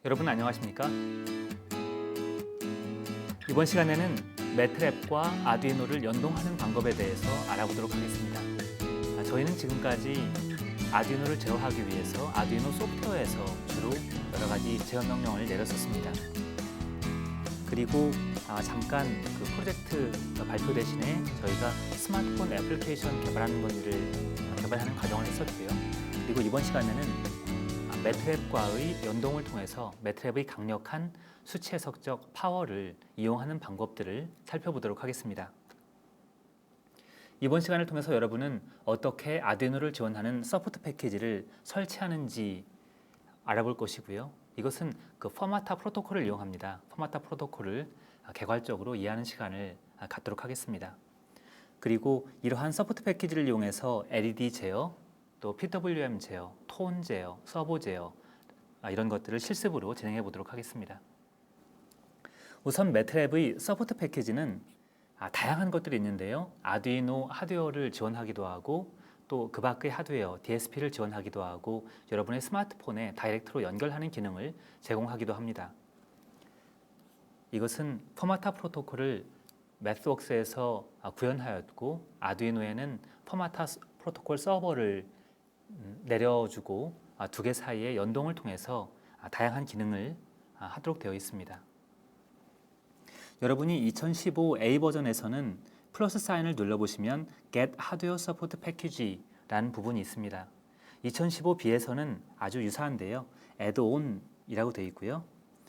여러분 안녕하십니까? 이번 시간에는 매트랩과 아두이노를 연동하는 방법에 대해서 알아보도록 하겠습니다. 저희는 지금까지 아두이노를 제어하기 위해서 아두이노 소프트웨어에서 주로 여러 가지 제어 명령을 내렸었습니다. 그리고 잠깐 그 프로젝트 발표 대신에 저희가 스마트폰 애플리케이션 개발하는 과정을 했었고요. 그리고 이번 시간에는 매트랩과의 연동을 통해서 매트랩의 강력한 수치 해석적 파워를 이용하는 방법들을 살펴보도록 하겠습니다. 이번 시간을 통해서 여러분은 어떻게 아두이노를 지원하는 서포트 패키지를 설치하는지 알아볼 것이고요. 이것은 그 포마타 프로토콜을 이용합니다. 포마타 프로토콜을 개괄적으로 이해하는 시간을 갖도록 하겠습니다. 그리고 이러한 서포트 패키지를 이용해서 LED 제어, 또 PWM 제어, 톤 제어, 서버 제어 이런 것들을 실습으로 진행해 보도록 하겠습니다. 우선 매트랩의 서포트 패키지는 다양한 것들이 있는데요. 아두이노 하드웨어를 지원하기도 하고 또 그 밖의 하드웨어, DSP를 지원하기도 하고 여러분의 스마트폰에 다이렉트로 연결하는 기능을 제공하기도 합니다. 이것은 포마타 프로토콜을 매스웍스에서 구현하였고 아두이노에는 포마타 프로토콜 서버를 내려주고 두 개 사이의 연동을 통해서 다양한 기능을 하도록 되어 있습니다. 여러분이 2015 A 버전에서는 플러스 사인을 눌러보시면 Get Hardware Support Package라는 부분이 있습니다. 2015 B에서는 아주 유사한데요. Add-on이라고 되어 있고요.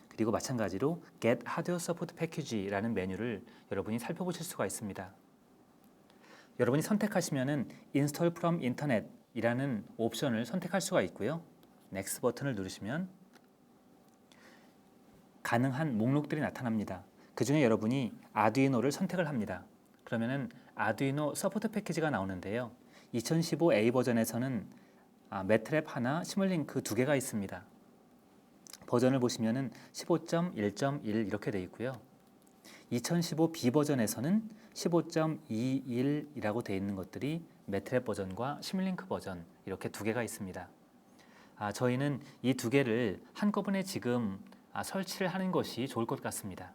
그리고 마찬가지로 Get Hardware Support Package라는 메뉴를 여러분이 살펴보실 수가 있습니다. 여러분이 선택하시면은 Install from Internet 이라는 옵션을 선택할 수가 있고요. Next 버튼을 누르시면 가능한 목록들이 나타납니다. 그 중에 여러분이 아두이노를 선택을 합니다. 그러면은 아두이노 서포트 패키지가 나오는데요. 2015 A 버전에서는 매트랩 하나, 시뮬링크 두 개가 있습니다. 버전을 보시면은 15.1.1 이렇게 되어 있고요. 2015 B 버전에서는 15.21이라고 되어 있는 것들이 매트랩 버전과 시뮬링크 버전 이렇게 두 개가 있습니다. 저희는 이 두 개를 한꺼번에 지금 설치를 하는 것이 좋을 것 같습니다.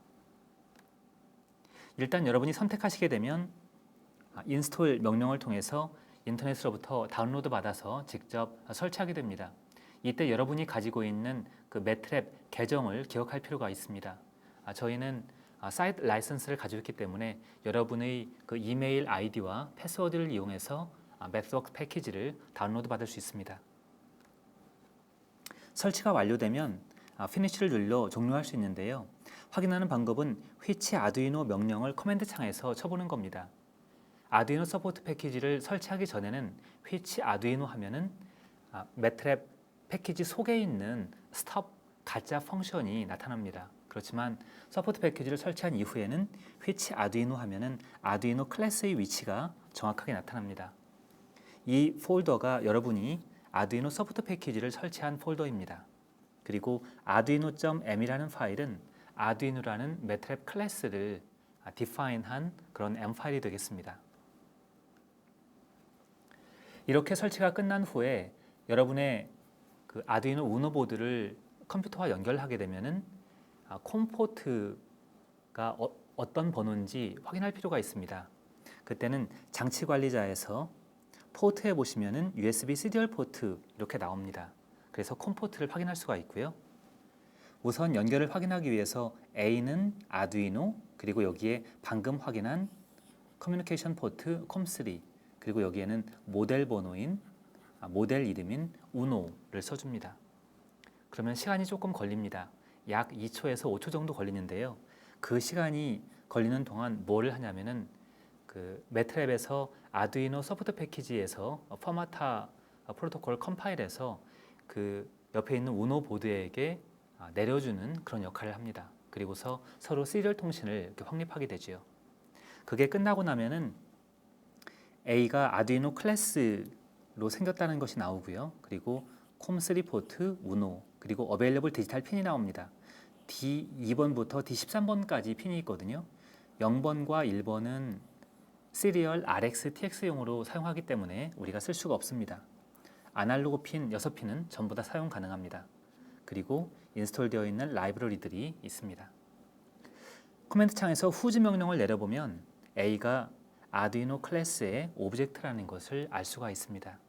일단 여러분이 선택하시게 되면 인스톨 명령을 통해서 인터넷으로부터 다운로드 받아서 직접 설치하게 됩니다. 이때 여러분이 가지고 있는 그 매트랩 계정을 기억할 필요가 있습니다. 저희는 사이트 라이선스를 가지고 있기 때문에 여러분의 그 이메일 아이디와 패스워드를 이용해서 매트웍스 패키지를 다운로드 받을 수 있습니다. 설치가 완료되면 피니쉬를 눌러 종료할 수 있는데요. 확인하는 방법은 which 아두이노 명령을 커맨드 창에서 쳐보는 겁니다. 아두이노 서포트 패키지를 설치하기 전에는 which 아두이노 하면은 매트랩 패키지 속에 있는 스톱 가짜 펑션이 나타납니다. 그렇지만 서포트 패키지를 설치한 이후에는 which 아두이노 하면은 아두이노 클래스의 위치가 정확하게 나타납니다. 이 폴더가 여러분이 아두이노 서포트 패키지를 설치한 폴더입니다. 그리고 arduino.m이라는 파일은 아두이노라는 매트랩 클래스를 디파인한 그런 M 파일이 되겠습니다. 이렇게 설치가 끝난 후에 여러분의 그 아두이노 우노 보드를 컴퓨터와 연결하게 되면은 콤 포트가 어떤 번호인지 확인할 필요가 있습니다. 그때는 장치 관리자에서 포트에 보시면은 USB 시리얼 포트 이렇게 나옵니다. 그래서 콤 포트를 확인할 수가 있고요. 우선 연결을 확인하기 위해서 A는 아두이노, 그리고 여기에 방금 확인한 커뮤니케이션 포트 콤3, 그리고 여기에는 모델 번호인 모델 이름인 우노를 써줍니다. 그러면 시간이 조금 걸립니다. 약 2초에서 5초 정도 걸리는데요. 그 시간이 걸리는 동안 뭐를 하냐면은 그 매트랩에서 아두이노 서포트 패키지에서 포마타 프로토콜 컴파일해서 그 옆에 있는 우노 보드에게 내려주는 그런 역할을 합니다. 그리고서 서로 시리얼 통신을 이렇게 확립하게 되지요. 그게 끝나고 나면은 A가 아두이노 클래스로 생겼다는 것이 나오고요. 그리고 콤3 포트 우노, 그리고 어베일러블 디지털 핀이 나옵니다. D2번부터 D13번까지 핀이 있거든요. 0번과 1번은 시리얼 RX, TX용으로 사용하기 때문에 우리가 쓸 수가 없습니다. 아날로그 핀 6핀은 전부 다 사용 가능합니다. 그리고 인스톨되어 있는 라이브러리들이 있습니다. 커맨드 창에서 whose 명령을 내려보면 A가 아두이노 클래스의 오브젝트라는 것을 알 수가 있습니다.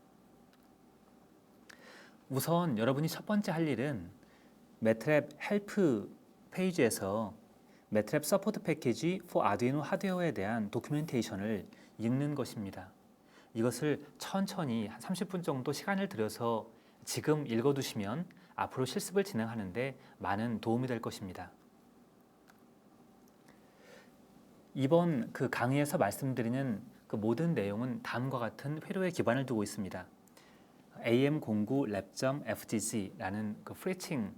우선 여러분이 첫 번째 할 일은 매트랩 헬프 페이지에서 매트랩 서포트 패키지 for 아두이노 하드웨어에 대한 도큐멘테이션을 읽는 것입니다. 이것을 천천히 한 30분 정도 시간을 들여서 지금 읽어두시면 앞으로 실습을 진행하는데 많은 도움이 될 것입니다. 이번 그 강의에서 말씀드리는 그 모든 내용은 다음과 같은 회로에 기반을 두고 있습니다. AM09 lab.fgc라는 그 프레칭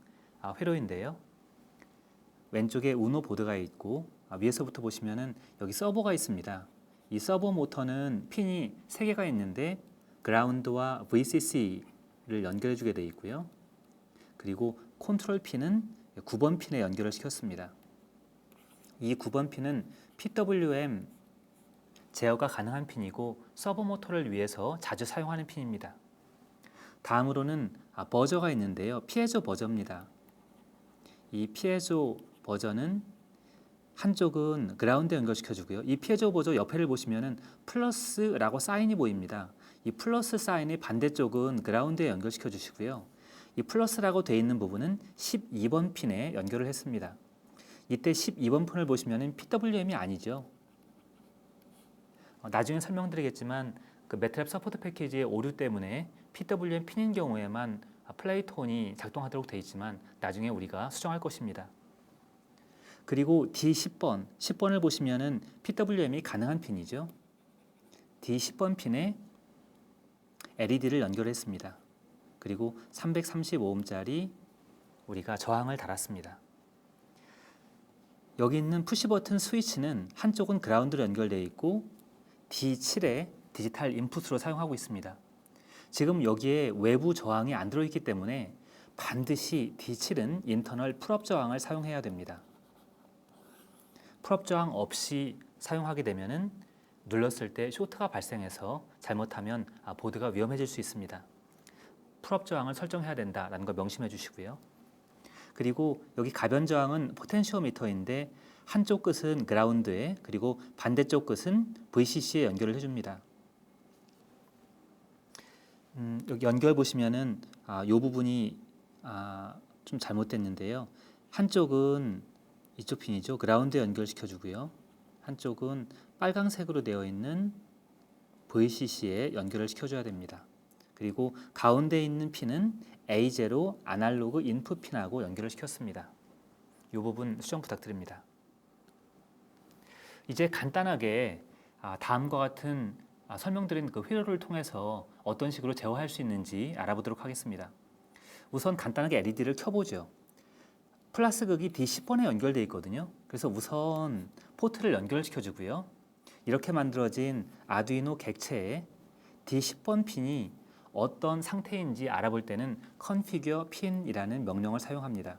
회로인데요. 왼쪽에 우노 보드가 있고 위에서부터 보시면은 여기 서버가 있습니다. 이 서버 모터는 핀이 3개가 있는데 그라운드와 VCC를 연결해 주게 되어 있고요. 그리고 컨트롤 핀은 9번 핀에 연결을 시켰습니다. 이 9번 핀은 PWM 제어가 가능한 핀이고 서버 모터를 위해서 자주 사용하는 핀입니다. 다음으로는 버저가 있는데요. 피에조 버저입니다. 이 피에조 버저는 한쪽은 그라운드 연결시켜 주고요. 이 피에조 버저 옆에를 보시면은 플러스라고 사인이 보입니다. 이 플러스 사인의 반대쪽은 그라운드에 연결시켜 주시고요. 이 플러스라고 되어 있는 부분은 12번 핀에 연결을 했습니다. 이때 12번 핀을 보시면은 PWM이 아니죠. 나중에 설명드리겠지만 그 매트랩 서포트 패키지의 오류 때문에 PWM 핀인 경우에만 플레이톤이 작동하도록 되어 있지만 나중에 우리가 수정할 것입니다. 그리고 D10번, 10번을 보시면은 PWM이 가능한 핀이죠. D10번 핀에 LED를 연결했습니다. 그리고 335ohm짜리 우리가 저항을 달았습니다. 여기 있는 푸시 버튼 스위치는 한쪽은 그라운드로 연결되어 있고 D7에 디지털 인풋으로 사용하고 있습니다. 지금 여기에 외부 저항이 안 들어있기 때문에 반드시 D7은 인터널 풀업 저항을 사용해야 됩니다. 풀업 저항 없이 사용하게 되면은 눌렀을 때 쇼트가 발생해서 잘못하면 보드가 위험해질 수 있습니다. 풀업 저항을 설정해야 된다라는 걸 명심해 주시고요. 그리고 여기 가변 저항은 포텐시오미터인데 한쪽 끝은 그라운드에 그리고 반대쪽 끝은 VCC에 연결을 해줍니다. 여기 연결 보시면은 이 부분이 좀 잘못됐는데요. 한쪽은 이쪽 핀이죠. 그라운드에 연결시켜 주고요. 한쪽은 빨강색으로 되어 있는 VCC에 연결을 시켜줘야 됩니다. 그리고 가운데 있는 핀은 A0 아날로그 인풋 핀하고 연결을 시켰습니다. 이 부분 수정 부탁드립니다. 이제 간단하게 다음과 같은 설명드린 그 회로를 통해서 어떤 식으로 제어할 수 있는지 알아보도록 하겠습니다. 우선 간단하게 LED를 켜보죠. 플러스 극이 D10번에 연결되어 있거든요. 그래서 우선 포트를 연결시켜 주고요. 이렇게 만들어진 아두이노 객체에 D10번 핀이 어떤 상태인지 알아볼 때는 configure pin이라는 명령을 사용합니다.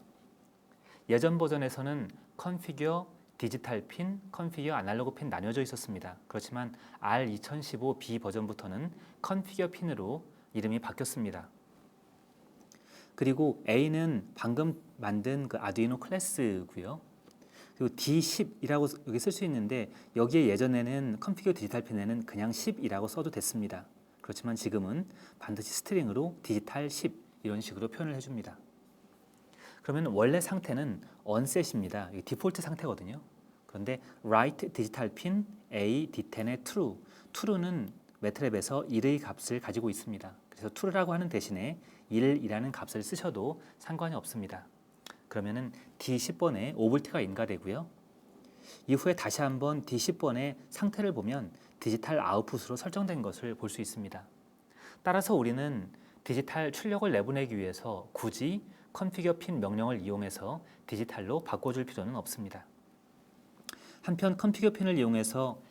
예전 버전에서는 configure 디지털 핀, configure 아날로그 핀 나뉘어져 있었습니다. 그렇지만 R2015B 버전부터는 configure 핀으로 이름이 바뀌었습니다. 그리고 A는 방금 만든 그 아두이노 클래스고요. 그리고 D10이라고 여기 쓸 수 있는데 여기에 예전에는 configure 디지털 핀에는 그냥 10이라고 써도 됐습니다. 그렇지만 지금은 반드시 스트링으로 디지털 10 이런 식으로 표현을 해줍니다. 그러면 원래 상태는 onset입니다. 이게 디폴트 상태거든요. 그런데 write 디지털 핀 A D10의 true, true는 매트랩에서 1의 값을 가지고 있습니다. 그래서 true라고 하는 대신에 1이라는 값을 쓰셔도 상관이 없습니다. 그러면은 D10번에 5V가 인가되고요. 이후에 다시 한번 D10번의 상태를 보면 디지털 아웃풋으로 설정된 것을 볼 수 있습니다. 따라서 우리는 디지털 출력을 내보내기 위해서 굳이 configure 핀 명령을 이용해서 디지털로 바꿔줄 필요는 없습니다. 한편 configure 핀을 이용해서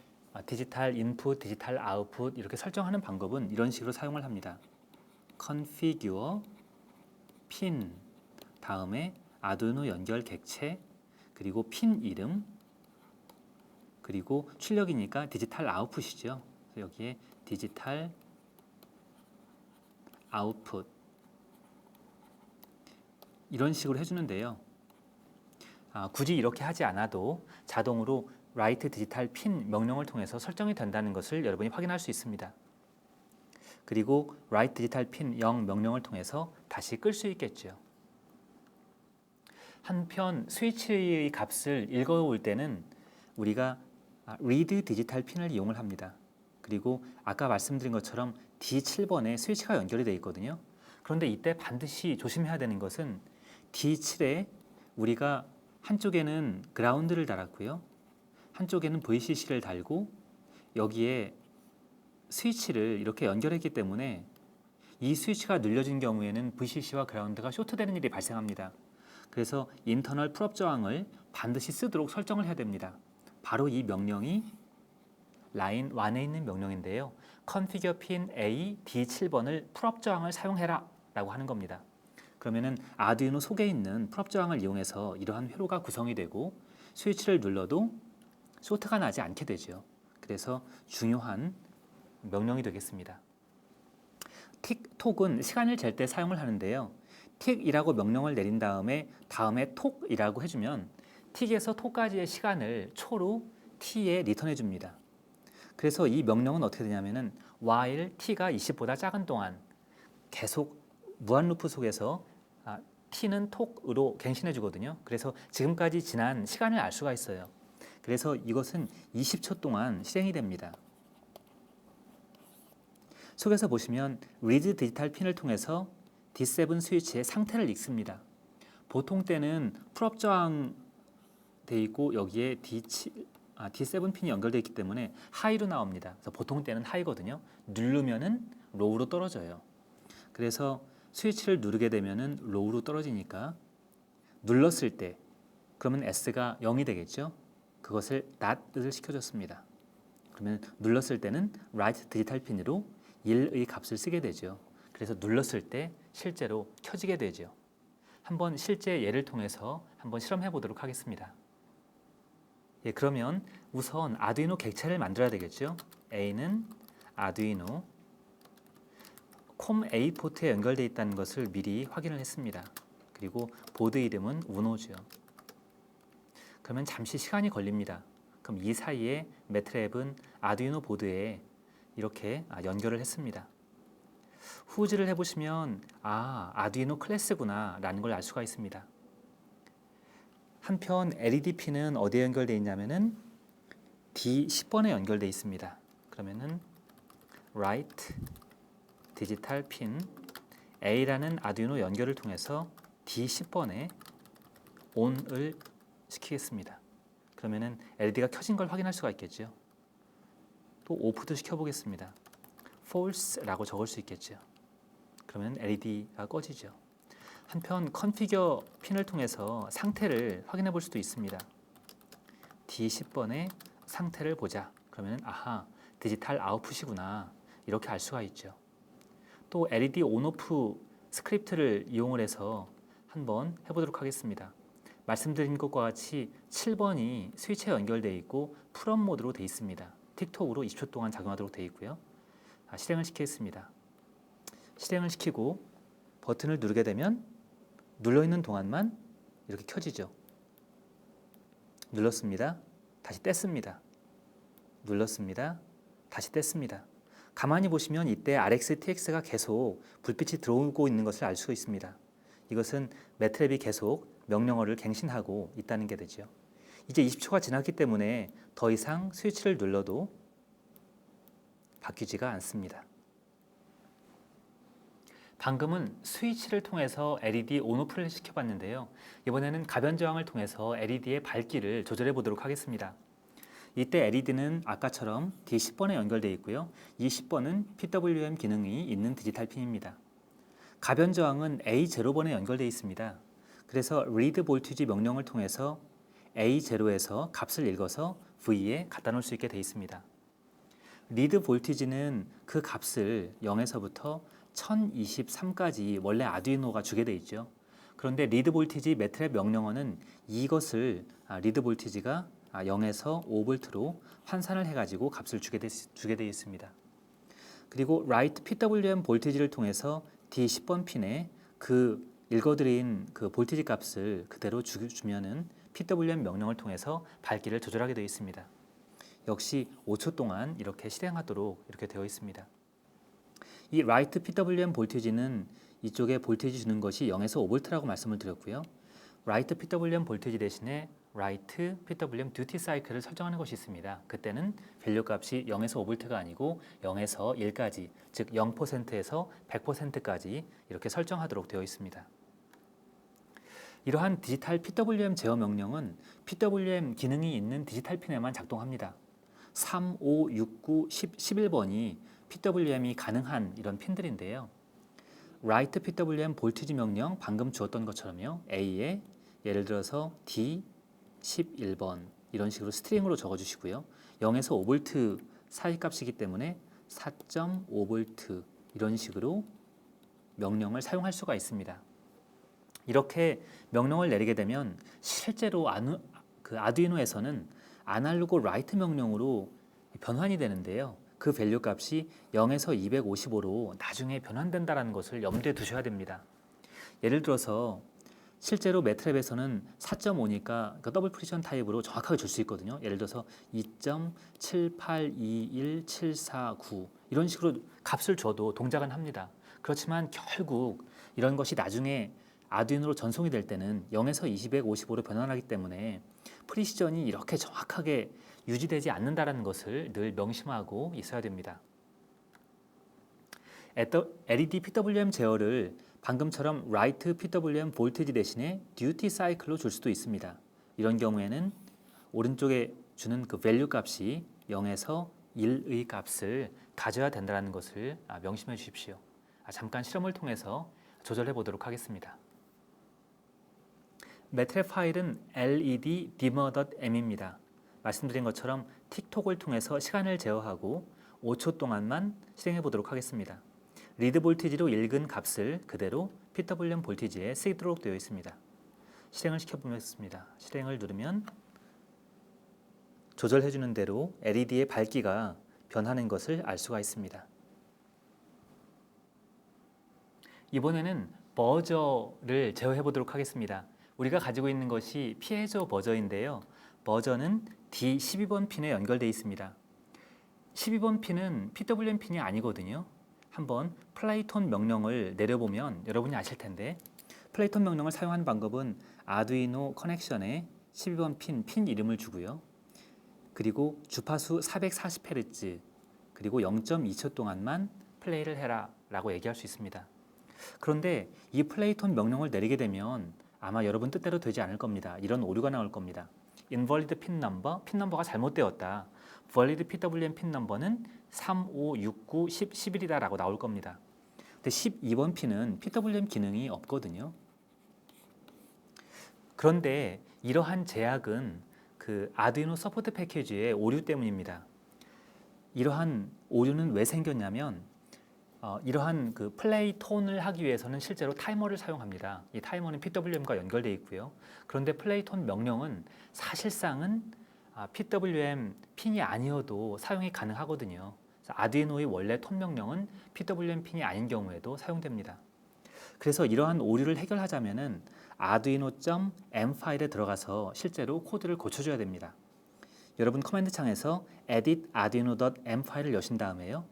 디지털 인풋, 디지털 아웃풋 이렇게 설정하는 방법은 이런 식으로 사용을 합니다. configure 핀 다음에 아두이노 연결 객체 그리고 핀 이름 그리고 출력이니까 디지털 아웃풋이죠. 그래서 여기에 디지털 아웃풋 이런 식으로 해주는데요. 굳이 이렇게 하지 않아도 자동으로 write 디지털 핀 명령을 통해서 설정이 된다는 것을 여러분이 확인할 수 있습니다. 그리고 write 디지털 핀 0 명령을 통해서 다시 끌 수 있겠죠. 한편 스위치의 값을 읽어올 때는 우리가 read 디지털 핀을 이용을 합니다. 그리고 아까 말씀드린 것처럼 D7번에 스위치가 연결이 되어 있거든요. 그런데 이때 반드시 조심해야 되는 것은 D7에 우리가 한쪽에는 그라운드를 달았고요. 한쪽에는 VCC를 달고 여기에 스위치를 이렇게 연결했기 때문에 이 스위치가 눌려진 경우에는 VCC와 그라운드가 쇼트되는 일이 발생합니다. 그래서 인터널 풀업 저항을 반드시 쓰도록 설정을 해야 됩니다. 바로 이 명령이 라인 1에 있는 명령인데요. configure pin A D7번을 풀업 저항을 사용해라 라고 하는 겁니다. 그러면은 아두이노 속에 있는 풀업 저항을 이용해서 이러한 회로가 구성이 되고 스위치를 눌러도 쇼트가 나지 않게 되죠. 그래서 중요한 명령이 되겠습니다. 틱톡은 시간을 잴 때 사용을 하는데요. 틱이라고 명령을 내린 다음에 톡이라고 해주면 틱에서 톡까지의 시간을 초로 t에 리턴해 줍니다. 그래서 이 명령은 어떻게 되냐면은 while t가 20보다 작은 동안 계속 무한 루프 속에서 t는 톡으로 갱신해 주거든요. 그래서 지금까지 지난 시간을 알 수가 있어요. 그래서 이것은 20초 동안 실행이 됩니다. 속에서 보시면 read 디지털 핀을 통해서 D7 스위치의 상태를 읽습니다. 보통 때는 풀업 저항 돼 있고 여기에 D7 핀이 연결되어 있기 때문에 하이로 나옵니다. 그래서 보통 때는 하이거든요. 누르면은 로우로 떨어져요. 그래서 스위치를 누르게 되면은 로우로 떨어지니까 눌렀을 때 그러면 S가 0이 되겠죠. 그것을 not을 시켜줬습니다. 그러면 눌렀을 때는 write 디지털 핀으로 1의 값을 쓰게 되죠. 그래서 눌렀을 때 실제로 켜지게 되죠. 한번 실제 예를 통해서 한번 실험해 보도록 하겠습니다. 예, 그러면 우선 아두이노 객체를 만들어야 되겠죠. A는 아두이노 COM-A 포트에 연결되어 있다는 것을 미리 확인을 했습니다. 그리고 보드 이름은 우노죠. 그러면 잠시 시간이 걸립니다. 그럼 이 사이에 매트랩은 아두이노 보드에 이렇게 연결을 했습니다. 후즈를 해보시면 아두이노 클래스구나 라는 걸 알 수가 있습니다. 한편 LED 핀은 어디에 연결되어 있냐면은 D10번에 연결되어 있습니다. 그러면은 write 디지털 핀 A라는 아두이노 연결을 통해서 D10번에 on을 시키겠습니다. 그러면은 LED가 켜진 걸 확인할 수가 있겠죠. 또 오프도 시켜보겠습니다. false라고 적을 수 있겠죠. 그러면 LED가 꺼지죠. 한편 컨피겨 핀을 통해서 상태를 확인해 볼 수도 있습니다. D10번의 상태를 보자. 그러면 디지털 아웃풋이구나 이렇게 알 수가 있죠. 또 LED 온오프 스크립트를 이용을 해서 한번 해보도록 하겠습니다. 말씀드린 것과 같이 7번이 스위치에 연결되어 있고 풀업 모드로 되어 있습니다. 틱톡으로 20초 동안 작용하도록 되어 있고요. 실행을 시키겠습니다. 실행을 시키고 버튼을 누르게 되면 눌러있는 동안만 이렇게 켜지죠. 눌렀습니다. 다시 뗐습니다. 눌렀습니다. 다시 뗐습니다. 가만히 보시면 이때 RX, TX가 계속 불빛이 들어오고 있는 것을 알 수가 있습니다. 이것은 매트랩이 계속 명령어를 갱신하고 있다는 게 되죠. 이제 20초가 지났기 때문에 더 이상 스위치를 눌러도 바뀌지가 않습니다. 방금은 스위치를 통해서 LED 온오프를 시켜봤는데요. 이번에는 가변 저항을 통해서 LED의 밝기를 조절해 보도록 하겠습니다. 이때 LED는 아까처럼 D10번에 연결되어 있고요. 이 10번은 PWM 기능이 있는 디지털 핀입니다. 가변 저항은 A0번에 연결되어 있습니다. 그래서 read voltage 명령을 통해서 A0에서 값을 읽어서 V에 갖다 놓을 수 있게 되어 있습니다. read voltage는 그 값을 0에서부터 1023까지 원래 아두이노가 주게 되어 있죠. 그런데 read voltage 매트랩 명령어는 이것을 read voltage가 0에서 5V로 환산을 해가지고 값을 주게 되어 있습니다. 그리고 write PWM 볼티지를 통해서 D10번 핀에 그 읽어드린 그 볼티지 값을 그대로 주면은 PWM 명령을 통해서 밝기를 조절하게 되어 있습니다. 역시 5초 동안 이렇게 실행하도록 이렇게 되어 있습니다. 이 write PWM 볼티지는 이쪽에 볼티지 주는 것이 0에서 5V라고 말씀을 드렸고요. write PWM 볼티지 대신에 write PWM duty cycle을 설정하는 것이 있습니다. 그때는 밸류 값이 0에서 5V가 아니고 0에서 1까지, 즉 0%에서 100%까지 이렇게 설정하도록 되어 있습니다. 이러한 디지털 PWM 제어 명령은 PWM 기능이 있는 디지털 핀에만 작동합니다. 3, 5, 6, 9, 10, 11번이 PWM이 가능한 이런 핀들인데요. write PWM 볼티지 명령 방금 주었던 것처럼요. A에 예를 들어서 D 11번 이런 식으로 스트링으로 적어주시고요. 0에서 5V 사이 값이기 때문에 4.5V 이런 식으로 명령을 사용할 수가 있습니다. 이렇게 명령을 내리게 되면 실제로 아두이노에서는 아날로그 라이트 명령으로 변환이 되는데요. 그 밸류 값이 0에서 255로 나중에 변환된다는 것을 염두에 두셔야 됩니다. 예를 들어서 실제로 매트랩에서는 4.5니까 더블 프리션 타입으로 정확하게 줄 수 있거든요. 예를 들어서 2.7821749 이런 식으로 값을 줘도 동작은 합니다. 그렇지만 결국 이런 것이 나중에 아두이노로 전송이 될 때는 0에서 255로 변환하기 때문에 프리시전이 이렇게 정확하게 유지되지 않는다는 것을 늘 명심하고 있어야 됩니다. LED PWM 제어를 방금처럼 write PWM 볼티지 대신에 duty cycle로 줄 수도 있습니다. 이런 경우에는 오른쪽에 주는 그 value 값이 0에서 1의 값을 가져야 된다는 것을 명심해 주십시오. 잠깐 실험을 통해서 조절해 보도록 하겠습니다. 매트랩 파일은 led-dimmer.m입니다. 말씀드린 것처럼 틱톡을 통해서 시간을 제어하고 5초 동안만 실행해 보도록 하겠습니다. 리드 볼티지로 읽은 값을 그대로 PWM 볼티지에 쓰이도록 되어 있습니다. 실행을 시켜보겠습니다. 실행을 누르면 조절해 주는 대로 LED의 밝기가 변하는 것을 알 수가 있습니다. 이번에는 버저를 제어해 보도록 하겠습니다. 우리가 가지고 있는 것이 피에조 버저인데요. 버저는 D12번 핀에 연결되어 있습니다. 12번 핀은 PWM 핀이 아니거든요. 한번 플레이톤 명령을 내려보면 여러분이 아실 텐데 플레이톤 명령을 사용하는 방법은 아두이노 커넥션에 12번 핀 이름을 주고요. 그리고 주파수 440Hz 그리고 0.2초 동안만 플레이를 해라 라고 얘기할 수 있습니다. 그런데 이 플레이톤 명령을 내리게 되면 아마 여러분 뜻대로 되지 않을 겁니다. 이런 오류가 나올 겁니다. invalid 핀 넘버가 잘못되었다. valid PWM 핀 넘버는 3, 5, 6, 9, 10, 11이다 라고 나올 겁니다. 근데 12번 핀은 PWM 기능이 없거든요. 그런데 이러한 제약은 그 아두이노 서포트 패키지의 오류 때문입니다. 이러한 오류는 왜 생겼냐면 이러한 그 플레이 톤을 하기 위해서는 실제로 타이머를 사용합니다. 이 타이머는 PWM과 연결되어 있고요. 그런데 플레이 톤 명령은 사실상은 PWM 핀이 아니어도 사용이 가능하거든요. 아두이노의 원래 톤 명령은 PWM 핀이 아닌 경우에도 사용됩니다. 그래서 이러한 오류를 해결하자면은 arduino.m 파일에 들어가서 실제로 코드를 고쳐줘야 됩니다. 여러분 커맨드 창에서 edit arduino.m 파일을 여신 다음에요.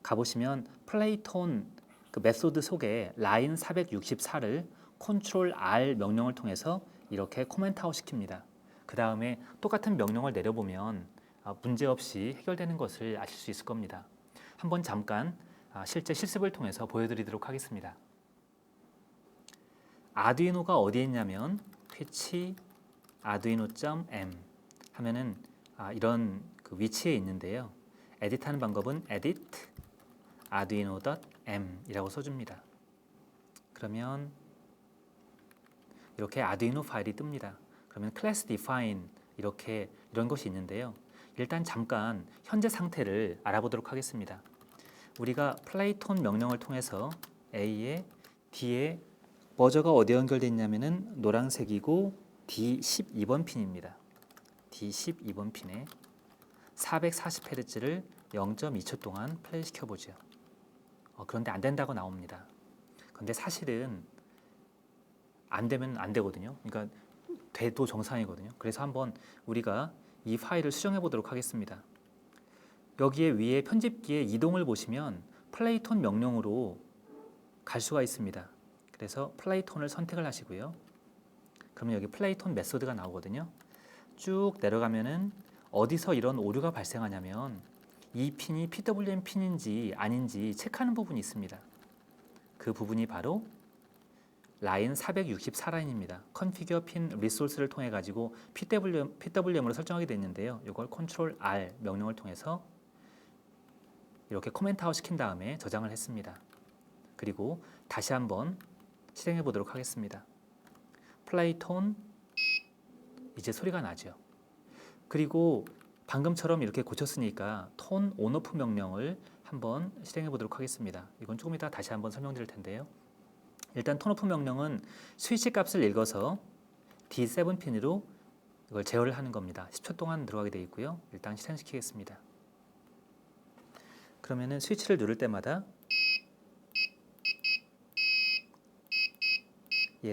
가보시면 플레이톤 그 메소드 속에 라인 464를 Ctrl R 명령을 통해서 이렇게 코멘트 아웃 시킵니다. 그 다음에 똑같은 명령을 내려보면 문제없이 해결되는 것을 아실 수 있을 겁니다. 한번 잠깐 실제 실습을 통해서 보여드리도록 하겠습니다. 아두이노가 어디에 있냐면 twitch arduino.m 하면은 이런 그 위치에 있는데요. 에디트하는 방법은 edit arduino.m 이라고 써줍니다. 그러면 이렇게 아두이노 파일이 뜹니다. 그러면 class define 이런 것이 있는데요. 일단 잠깐 현재 상태를 알아보도록 하겠습니다. 우리가 플레이톤 명령을 통해서 A에 D에 버저가 어디에 연결되어 있냐면은 노란색이고 D12번 핀입니다. D12번 핀에 440Hz를 0.2초 동안 플레이 시켜보죠. 그런데 안 된다고 나옵니다. 그런데 사실은 안 되면 안 되거든요. 그러니까 돼도 정상이거든요. 그래서 한번 우리가 이 파일을 수정해 보도록 하겠습니다. 여기에 위에 편집기에 이동을 보시면 플레이톤 명령으로 갈 수가 있습니다. 그래서 플레이톤을 선택을 하시고요. 그러면 여기 플레이톤 메소드가 나오거든요. 쭉 내려가면은 어디서 이런 오류가 발생하냐면 이 핀이 PWM 핀인지 아닌지 체크하는 부분이 있습니다. 그 부분이 바로 라인 464라인입니다. 컨피규어 핀 리소스를 통해 가지고 PWM으로 설정하게 되어 있는데요. 이걸 컨트롤 R 명령을 통해서 이렇게 코멘트 아웃 시킨 다음에 저장을 했습니다. 그리고 다시 한번 실행해 보도록 하겠습니다. 플레이톤 이제 소리가 나죠. 그리고 방금처럼 이렇게 고쳤으니까 톤 온오프 명령을 한번 실행해 보도록 하겠습니다. 이건 조금 이따 다시 한번 설명드릴 텐데요. 일단 톤 오프 명령은 스위치 값을 읽어서 D7 핀으로 이걸 제어를 하는 겁니다. 10초 동안 들어가게 되어 있고요. 일단 실행시키겠습니다. 그러면은 스위치를 누를 때마다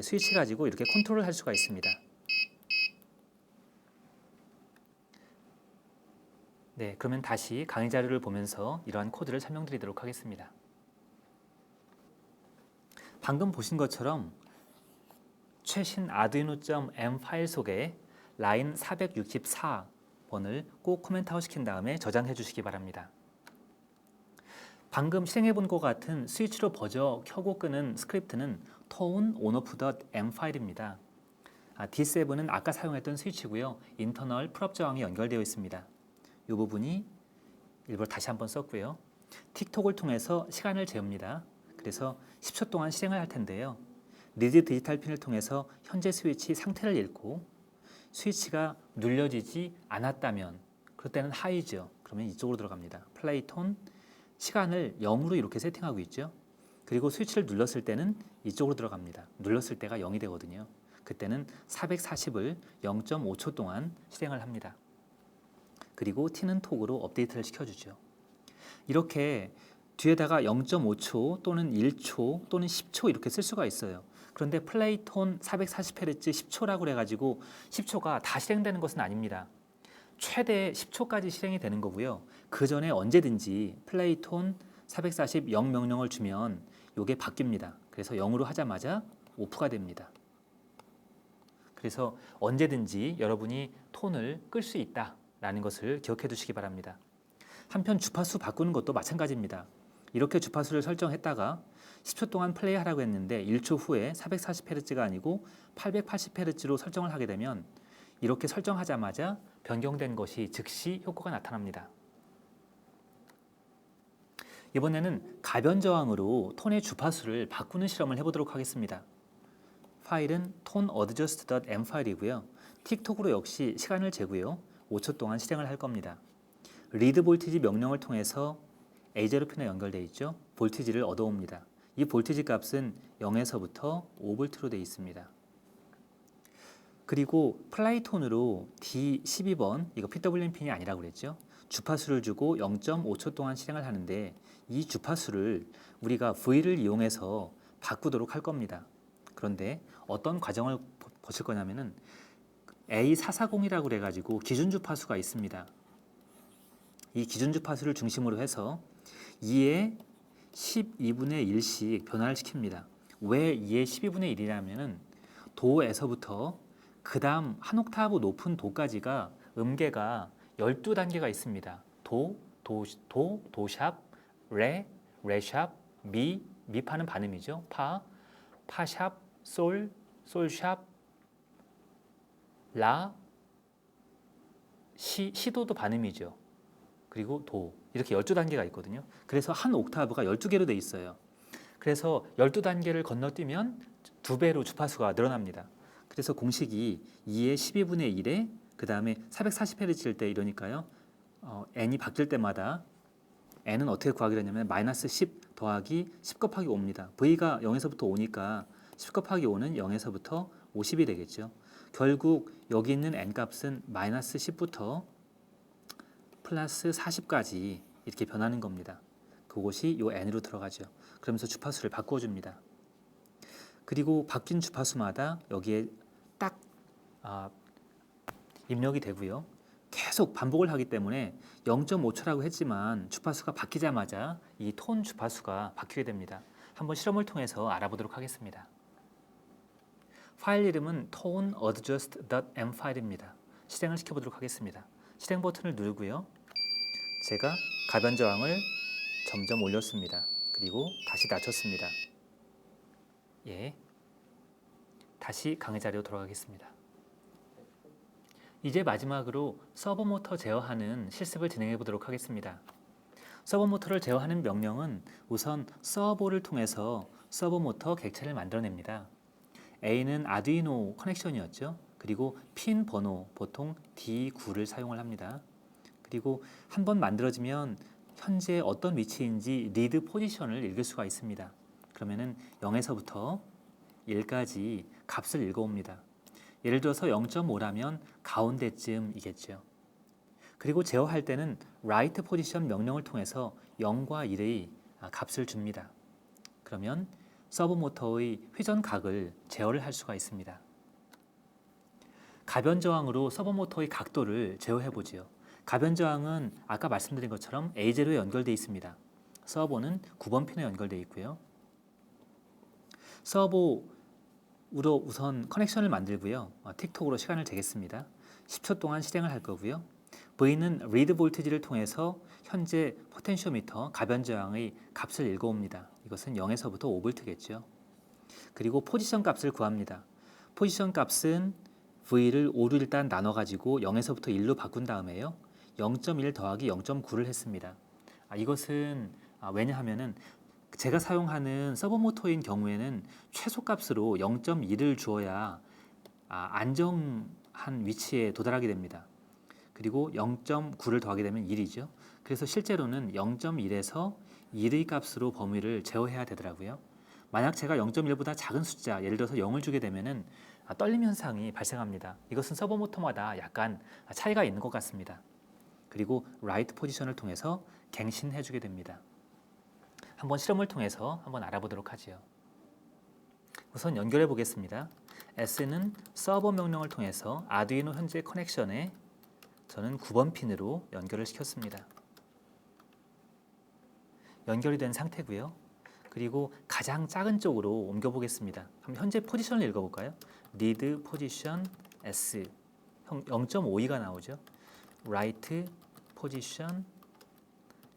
스위치 가지고 이렇게 컨트롤을 할 수가 있습니다. 네, 그러면 다시 강의 자료를 보면서 이러한 코드를 설명드리도록 하겠습니다. 방금 보신 것처럼 최신 arduino.m 파일 속에 라인 464번을 꼭 코멘트 아웃 시킨 다음에 저장해 주시기 바랍니다. 방금 실행해 본 것 같은 스위치로 버저 켜고 끄는 스크립트는 tone onOff.m 파일입니다. D7은 아까 사용했던 스위치고요. 인터널 풀업 저항이 연결되어 있습니다. 이 부분이 일부러 다시 한번 썼고요. 틱톡을 통해서 시간을 재웁니다. 그래서 10초 동안 실행을 할 텐데요. 리드 디지털 핀을 통해서 현재 스위치 상태를 읽고 스위치가 눌려지지 않았다면 그럴 때는 하이죠. 그러면 이쪽으로 들어갑니다. 플레이톤 시간을 0으로 이렇게 세팅하고 있죠. 그리고 스위치를 눌렀을 때는 이쪽으로 들어갑니다. 눌렀을 때가 0이 되거든요. 그때는 440을 0.5초 동안 실행을 합니다. 그리고 T는 톡으로 업데이트를 시켜주죠. 이렇게 뒤에다가 0.5초 또는 1초 또는 10초 이렇게 쓸 수가 있어요. 그런데 플레이톤 440Hz 10초라고 해가지고 10초가 다 실행되는 것은 아닙니다. 최대 10초까지 실행이 되는 거고요. 그 전에 언제든지 플레이톤 440 0 명령을 주면 이게 바뀝니다. 그래서 0으로 하자마자 오프가 됩니다. 그래서 언제든지 여러분이 톤을 끌 수 있다라는 것을 기억해 두시기 바랍니다. 한편 주파수 바꾸는 것도 마찬가지입니다. 이렇게 주파수를 설정했다가 10초 동안 플레이하라고 했는데 1초 후에 440Hz가 아니고 880Hz로 설정을 하게 되면 이렇게 설정하자마자 변경된 것이 즉시 효과가 나타납니다. 이번에는 가변 저항으로 톤의 주파수를 바꾸는 실험을 해보도록 하겠습니다. 파일은 toneadjust.m 파일이고요. 틱톡으로 역시 시간을 재고요. 5초 동안 실행을 할 겁니다. 리드 볼티지 명령을 통해서 A0 핀에 연결되어 있죠. 볼티지를 얻어옵니다. 이 볼티지 값은 0에서부터 5V로 되어 있습니다. 그리고 플레이톤으로 D12번, 이거 PWM 핀이 아니라고 그랬죠. 주파수를 주고 0.5초 동안 실행을 하는데 이 주파수를 우리가 V를 이용해서 바꾸도록 할 겁니다. 그런데 어떤 과정을 거칠 거냐면은 A440이라고 그래가지고 기준 주파수가 있습니다. 이 기준 주파수를 중심으로 해서 2의 12분의 1씩 변화를 시킵니다. 왜 2의 12분의 1이냐면은 도에서부터 그 다음 한 옥타브 높은 도까지가 음계가 12단계가 있습니다. 도샵, 레샵, 미파는 반음이죠. 파샵, 솔샵, 시도도 반음이죠. 그리고 도 이렇게 12단계가 있거든요. 그래서 한 옥타브가 12개로 돼 있어요. 그래서 12단계를 건너뛰면 2배로 주파수가 늘어납니다. 그래서 공식이 2의 12분의 1에 그 다음에 440Hz일 때 이러니까요. n이 바뀔 때마다 n은 어떻게 구하기로 했냐면 마이너스 10 더하기 10 곱하기 5입니다. v가 0에서부터 5니까 10 곱하기 5는 0에서부터 50이 되겠죠. 결국 여기 있는 n 값은 마이너스 10부터 플러스 40까지 이렇게 변하는 겁니다. 그것이 요 n으로 들어가죠. 그러면서 주파수를 바꿔줍니다. 그리고 바뀐 주파수마다 여기에 딱 입력이 되고요. 계속 반복을 하기 때문에 0.5초라고 했지만 주파수가 바뀌자마자 이 톤 주파수가 바뀌게 됩니다. 한번 실험을 통해서 알아보도록 하겠습니다. 파일 이름은 toneadjust.m 파일입니다. 실행을 시켜보도록 하겠습니다. 실행 버튼을 누르고요. 제가 가변 저항을 점점 올렸습니다. 그리고 다시 낮췄습니다. 예, 다시 강의 자리로 돌아가겠습니다. 이제 마지막으로 서버 모터 제어하는 실습을 진행해 보도록 하겠습니다. 서버 모터를 제어하는 명령은 우선 서버를 통해서 서버 모터 객체를 만들어냅니다. A는 아두이노 커넥션이었죠. 그리고 핀 번호 보통 D9를 사용을 합니다. 그리고 한번 만들어지면 현재 어떤 위치인지 리드 포지션을 읽을 수가 있습니다. 그러면은 0에서부터 1까지 값을 읽어옵니다. 예를 들어서 0.5라면 가운데쯤이겠죠. 그리고 제어할 때는 write position 명령을 통해서 0과 1의 값을 줍니다. 그러면 서버 모터의 회전 각을 제어를 할 수가 있습니다. 가변 저항으로 서버 모터의 각도를 제어해 보지요. 가변 저항은 아까 말씀드린 것처럼 A0에 연결되어 있습니다. 서버는 9번 핀에 연결되어 있고요. 서버로 우선 커넥션을 만들고요. 틱톡으로 시간을 재겠습니다. 10초 동안 실행을 할 거고요. V는 리드 볼티지를 통해서 현재 포텐시오미터 가변 저항의 값을 읽어옵니다. 이것은 0에서부터 5V겠죠. 그리고 포지션 값을 구합니다. 포지션 값은 V를 5로 일단 나눠가지고 0에서부터 1로 바꾼 다음에요. 0.1 더하기 0.9를 했습니다. 이것은 왜냐하면은 제가 사용하는 서버 모터인 경우에는 최소값으로 0.1을 주어야 안정한 위치에 도달하게 됩니다. 그리고 0.9를 더하게 되면 1이죠. 그래서 실제로는 0.1에서 1의 값으로 범위를 제어해야 되더라고요. 만약 제가 0.1보다 작은 숫자, 예를 들어서 0을 주게 되면은 떨림 현상이 발생합니다. 이것은 서버 모터마다 약간 차이가 있는 것 같습니다. 그리고 write 포지션을 통해서 갱신해 주게 됩니다. 한번 실험을 통해서 한번 알아보도록 하지요. 우선 연결해 보겠습니다. S는 서버 명령을 통해서 아두이노 현재 커넥션에 저는 9번 핀으로 연결을 시켰습니다. 연결이 된 상태고요. 그리고 가장 작은 쪽으로 옮겨 보겠습니다. 그럼 현재 포지션을 읽어 볼까요? read position S 0.52가 나오죠. write position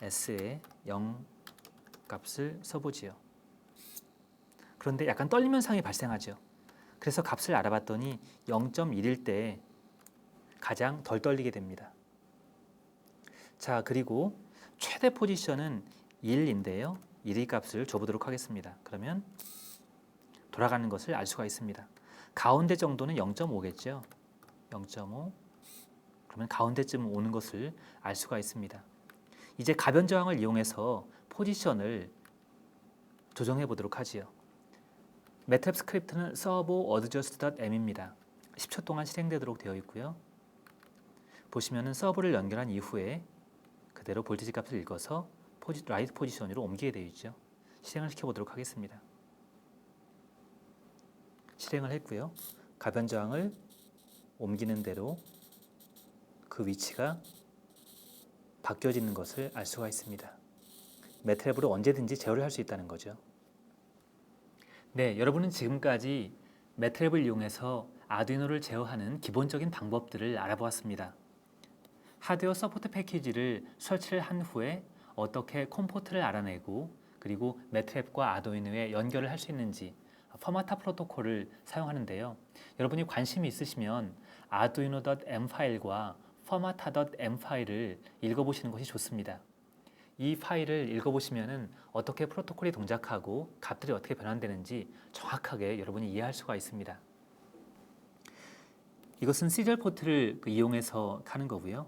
S에 0 값을 써보지요. 그런데 약간 떨림 현상이 발생하죠. 그래서 값을 알아봤더니 0.1일 때 가장 덜 떨리게 됩니다. 자, 그리고 최대 포지션은 1인데요. 1의 값을 줘보도록 하겠습니다. 그러면 돌아가는 것을 알 수가 있습니다. 가운데 정도는 0.5겠죠. 0.5. 그러면 가운데쯤 오는 것을 알 수가 있습니다. 이제 가변 저항을 이용해서 포지션을 조정해 보도록 하지요. 매트랩 스크립트는 servo.adjust.m입니다. 10초 동안 실행되도록 되어 있고요. 보시면은 서버를 연결한 이후에 그대로 볼티지 값을 읽어서 라이트 포지션으로 옮기게 되어 있죠. 실행을 시켜보도록 하겠습니다. 실행을 했고요. 가변 저항을 옮기는 대로 그 위치가 바뀌어지는 것을 알 수가 있습니다. 매트랩으로 언제든지 제어를 할 수 있다는 거죠. 네, 여러분은 지금까지 매트랩을 이용해서 아두이노를 제어하는 기본적인 방법들을 알아보았습니다. 하드웨어 서포트 패키지를 설치를 한 후에 어떻게 콤포트를 알아내고 그리고 매트랩과 아두이노에 연결을 할 수 있는지 포마타 프로토콜을 사용하는데요. 여러분이 관심이 있으시면 arduino.m 파일과 formata.m 파일을 읽어보시는 것이 좋습니다. 이 파일을 읽어보시면 어떻게 프로토콜이 동작하고 값들이 어떻게 변환되는지 정확하게 여러분이 이해할 수가 있습니다. 이것은 시리얼 포트를 이용해서 하는 거고요.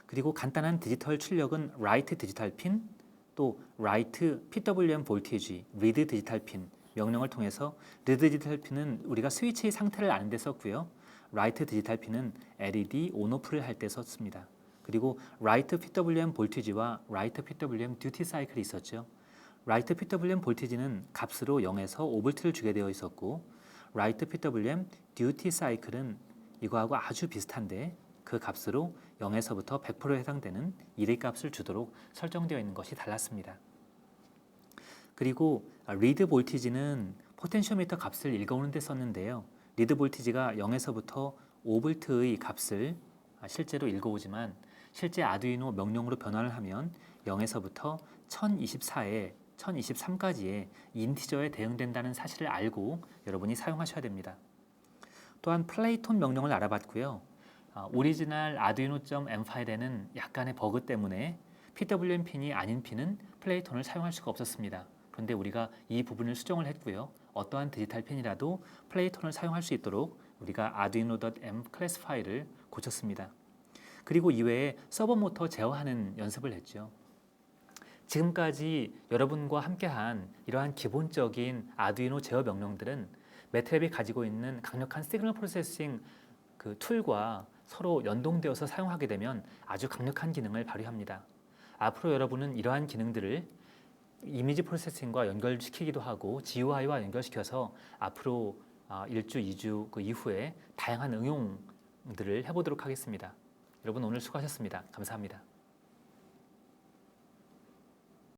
그리고 간단한 디지털 출력은 write 디지털 핀, 또 write PWM 볼티지, read 디지털 핀 명령을 통해서 read 디지털 핀은 우리가 스위치의 상태를 아는 데 썼고요. write 디지털 핀은 LED 온오프를 할 때 썼습니다. 그리고 write PWM 볼티지와 write PWM 듀티 사이클이 있었죠. 라이트 PWM 볼티지는 값으로 0에서 5V를 주게 되어 있었고 라이트 PWM 듀티 사이클은 이거하고 아주 비슷한데 그 값으로 0에서부터 100%에 해당되는 1의 값을 주도록 설정되어 있는 것이 달랐습니다. 그리고 리드 볼티지는 포텐시오미터 값을 읽어오는 데 썼는데요. 리드 볼티지가 0에서부터 5V의 값을 실제로 읽어오지만 실제 아두이노 명령으로 변환을 하면 0에서부터 1024에 1023까지의 인티저에 대응된다는 사실을 알고 여러분이 사용하셔야 됩니다. 또한 플레이톤 명령을 알아봤고요. 오리지널 아두이노.m 파일에는 약간의 버그 때문에 PWM 핀이 아닌 핀은 플레이톤을 사용할 수가 없었습니다. 그런데 우리가 이 부분을 수정을 했고요. 어떠한 디지털 핀이라도 플레이톤을 사용할 수 있도록 우리가 arduino.m 클래스 파일을 고쳤습니다. 그리고 이외에 서버 모터 제어하는 연습을 했죠. 지금까지 여러분과 함께한 이러한 기본적인 아두이노 제어 명령들은 매트랩이 가지고 있는 강력한 시그널 프로세싱 그 툴과 서로 연동되어서 사용하게 되면 아주 강력한 기능을 발휘합니다. 앞으로 여러분은 이러한 기능들을 이미지 프로세싱과 연결시키기도 하고 GUI와 연결시켜서 앞으로 1주, 2주 그 이후에 다양한 응용들을 해보도록 하겠습니다. 여러분 오늘 수고하셨습니다. 감사합니다.